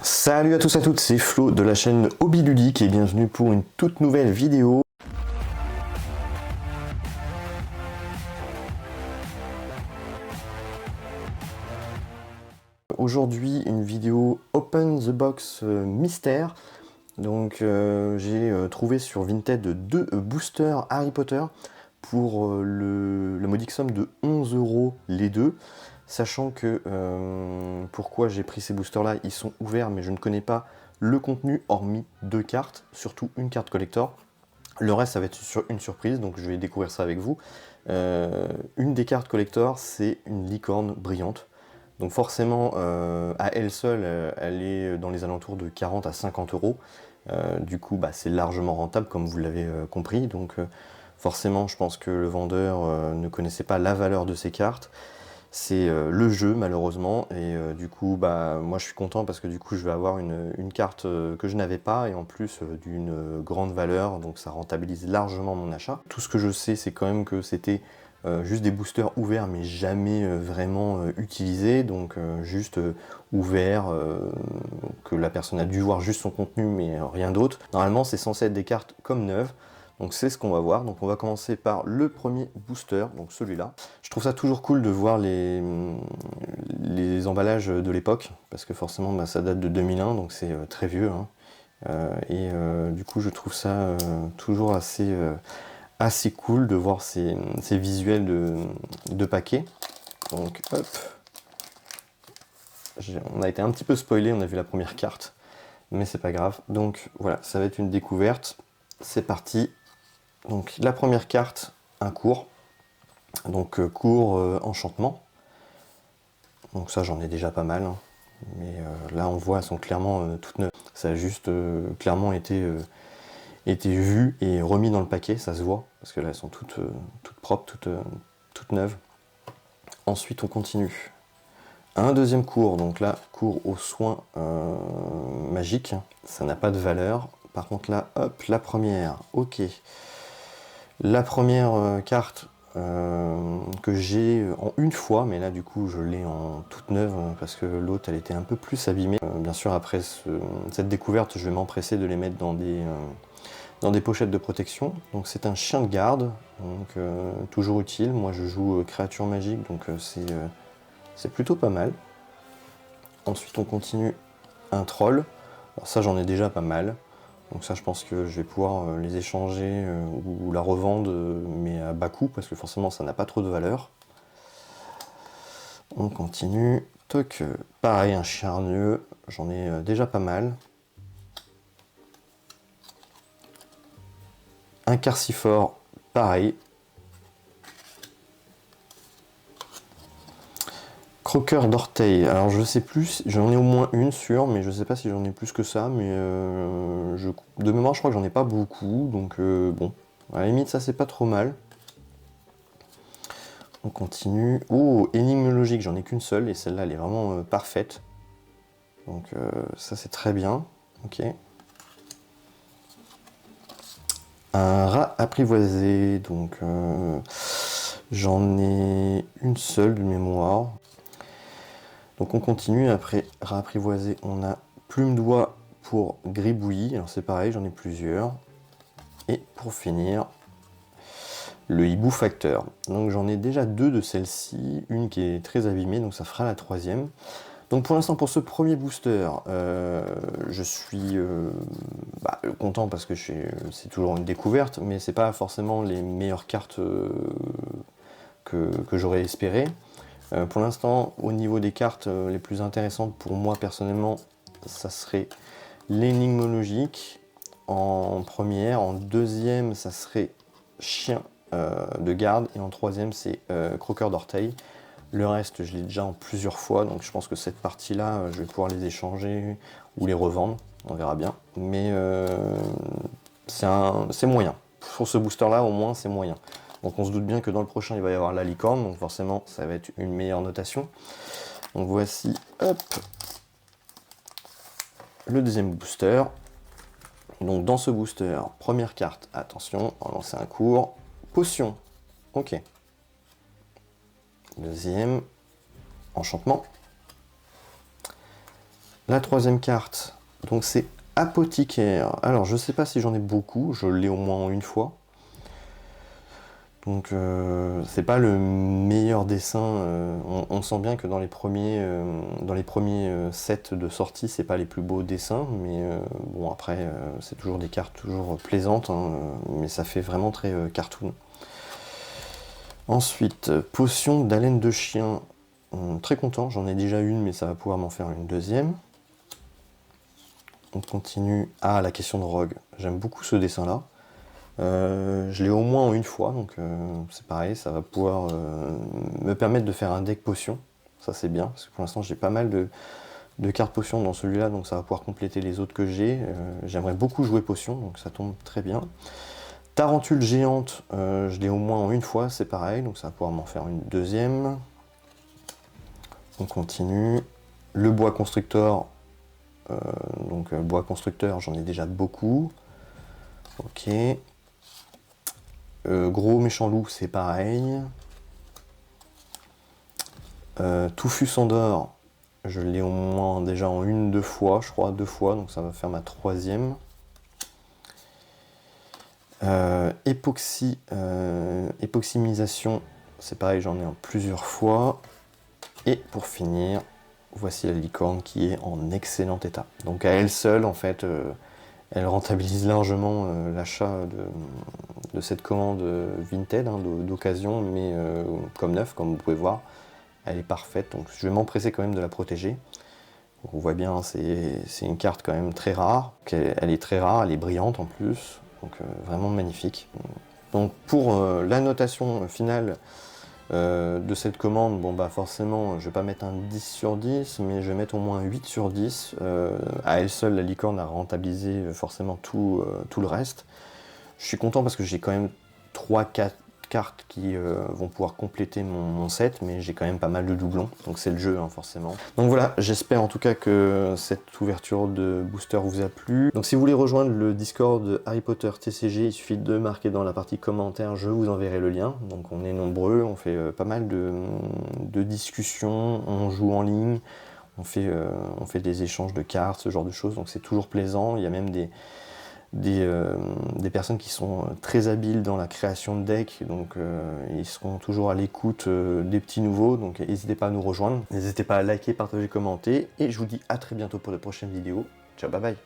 Salut à tous et à toutes, c'est Flo de la chaîne Hobby Ludique et bienvenue pour une toute nouvelle vidéo. Aujourd'hui une vidéo Open the Box mystère. Donc j'ai trouvé sur Vinted deux boosters Harry Potter pour la modique somme de 11 € les deux. Sachant que pourquoi j'ai pris ces boosters là, ils sont ouverts mais je ne connais pas le contenu hormis deux cartes, surtout une carte collector. Le reste ça va être une surprise, donc je vais découvrir ça avec vous. Une des cartes collector, c'est une licorne brillante. Donc forcément, à elle seule, elle est dans les alentours de 40 à 50 €. Du coup, c'est largement rentable, comme vous l'avez compris. Donc forcément, je pense que le vendeur ne connaissait pas la valeur de ces cartes. C'est le jeu, malheureusement. Et du coup, moi, je suis content parce que du coup, je vais avoir une carte que je n'avais pas et en plus d'une grande valeur. Donc ça rentabilise largement mon achat. Tout ce que je sais, c'est quand même que c'était juste des boosters ouverts mais jamais vraiment utilisés, donc juste ouverts, que la personne a dû voir juste son contenu mais rien d'autre. Normalement c'est censé être des cartes comme neuves, donc c'est ce qu'on va voir. Donc on va commencer par le premier booster, donc celui-là. Je trouve ça toujours cool de voir les emballages de l'époque, parce que forcément ça date de 2001, donc c'est très vieux, hein. Du coup je trouve ça toujours assez cool de voir ces visuels de paquets. Donc hop, on a été un petit peu spoilé, on a vu la première carte, mais c'est pas grave. Donc voilà, ça va être une découverte. C'est parti. Donc la première carte, un cours. Donc cours enchantement. Donc ça j'en ai déjà pas mal, hein. Mais là on voit, elles sont clairement toutes neuves. Ça a juste clairement été vu et remis dans le paquet, ça se voit, parce que là elles sont toutes propres, toutes neuves. Ensuite on continue. Un deuxième cours, donc là, cours aux soins magiques, ça n'a pas de valeur. Par contre là, hop, la première, ok. La première carte que j'ai en une fois, mais là du coup je l'ai en toute neuve, parce que l'autre elle était un peu plus abîmée. Bien sûr après cette découverte, je vais m'empresser de les mettre dans des pochettes de protection. Donc c'est un chien de garde, donc toujours utile. Moi je joue créature magique, donc c'est plutôt pas mal. Ensuite on continue un troll. Alors ça j'en ai déjà pas mal. Donc ça je pense que je vais pouvoir les échanger ou la revendre, mais à bas coût, parce que forcément ça n'a pas trop de valeur. On continue. Toc, pareil, un charnieux, j'en ai déjà pas mal. Un carcifore, pareil. Croqueur d'orteil, alors je sais plus, j'en ai au moins une sûre, mais je sais pas si j'en ai plus que ça, mais de mémoire je crois que j'en ai pas beaucoup, donc bon, à la limite ça c'est pas trop mal. On continue. Oh, énigme logique, j'en ai qu'une seule, et celle-là elle est vraiment parfaite. Donc ça c'est très bien, ok. Un rat apprivoisé, donc j'en ai une seule de mémoire. Donc on continue, après rat apprivoisé, on a plume d'oie pour gribouillis, alors c'est pareil, j'en ai plusieurs. Et pour finir, le hibou facteur. Donc j'en ai déjà deux de celles-ci, une qui est très abîmée, donc ça fera la troisième. Donc pour l'instant, pour ce premier booster, je suis content parce que c'est toujours une découverte, mais c'est pas forcément les meilleures cartes que j'aurais espéré. Pour l'instant, au niveau des cartes les plus intéressantes pour moi personnellement, ça serait l'énigme logique en première, en deuxième ça serait chien de garde, et en troisième c'est croqueur d'orteil. Le reste je l'ai déjà en plusieurs fois, donc je pense que cette partie là je vais pouvoir les échanger ou les revendre, on verra bien, mais c'est moyen. Pour ce booster là au moins c'est moyen. Donc on se doute bien que dans le prochain il va y avoir la licorne, donc forcément ça va être une meilleure notation. Donc voici, hop, le deuxième booster. Donc dans ce booster, première carte, attention, on va lancer un cours, potion, ok. Deuxième, enchantement. La troisième carte, donc c'est Apothicaire. Alors je sais pas si j'en ai beaucoup, je l'ai au moins une fois. Donc c'est pas le meilleur dessin, on sent bien que dans les premiers sets de sortie, c'est pas les plus beaux dessins, mais bon après c'est toujours des cartes toujours plaisantes, hein, mais ça fait vraiment très cartoon. Ensuite, potion d'haleine de chien, très content, j'en ai déjà une, mais ça va pouvoir m'en faire une deuxième. On continue. Ah, la question de Rogue, j'aime beaucoup ce dessin là. Je l'ai au moins en une fois, donc c'est pareil, ça va pouvoir me permettre de faire un deck potion. Ça c'est bien, parce que pour l'instant j'ai pas mal de cartes potion dans celui-là, donc ça va pouvoir compléter les autres que j'ai. J'aimerais beaucoup jouer potion, donc ça tombe très bien. Tarentule géante, je l'ai au moins en une fois, c'est pareil, donc ça va pouvoir m'en faire une deuxième. On continue. Le bois constructeur, bois constructeur, j'en ai déjà beaucoup. Ok. Gros méchant loup, c'est pareil. Touffu Sandor, je l'ai au moins déjà en deux fois, je crois, 2 fois, donc ça va faire ma troisième. Époxymisation, c'est pareil, j'en ai en plusieurs fois. Et pour finir, voici la licorne qui est en excellent état. Donc à elle seule, en fait, elle rentabilise largement l'achat de cette commande Vinted, hein, d'occasion, mais comme neuf, comme vous pouvez voir. Elle est parfaite, donc je vais m'empresser quand même de la protéger. Donc on voit bien, c'est une carte quand même très rare. Elle est très rare, elle est brillante en plus, donc vraiment magnifique. Donc pour la notation finale de cette commande, bon bah forcément je vais pas mettre un 10 sur 10, mais je vais mettre au moins un 8 sur 10. À elle seule, la licorne a rentabilisé forcément tout le reste. Je suis content parce que j'ai quand même 3-4 cartes qui vont pouvoir compléter mon set, mais j'ai quand même pas mal de doublons, donc c'est le jeu hein, forcément. Donc voilà, j'espère en tout cas que cette ouverture de booster vous a plu. Donc si vous voulez rejoindre le Discord de Harry Potter TCG, il suffit de marquer dans la partie commentaires, je vous enverrai le lien. Donc on est nombreux, on fait pas mal de discussions, on joue en ligne, on fait des échanges de cartes, ce genre de choses, donc c'est toujours plaisant. Il y a même des personnes qui sont très habiles dans la création de decks, donc ils seront toujours à l'écoute des petits nouveaux, donc n'hésitez pas à nous rejoindre, n'hésitez pas à liker, partager, commenter, et je vous dis à très bientôt pour de prochaines vidéos. Ciao, bye bye.